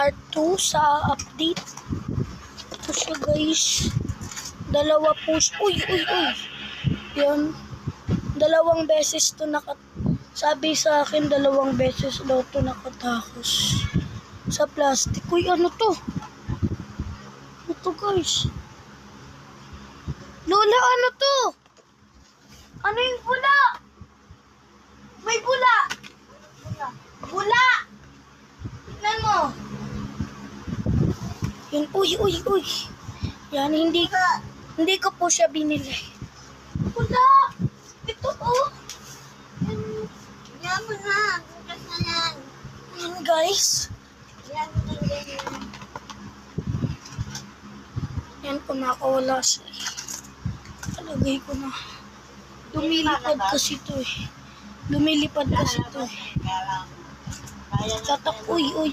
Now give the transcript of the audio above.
part 2 sa update. Ito siya guys. Dalawa po siya. Uy. Yan. Dalawang beses to sabi sa akin, dalawang beses daw to nakatakos sa plastic. Uy, ano to? Ito guys. Lola, ano to? Ano yung bula? May bula. Bula. Tignan mo. Yan, uy. Yan, hindi ko po siya binili. Bula. Ito oh. Yan mo na. Bukas na yan. Yan guys. Yan mo na yan. Yan, kumakawala siya. Talagay ko na. Lumilipad kasi to eh. Tatak, uy.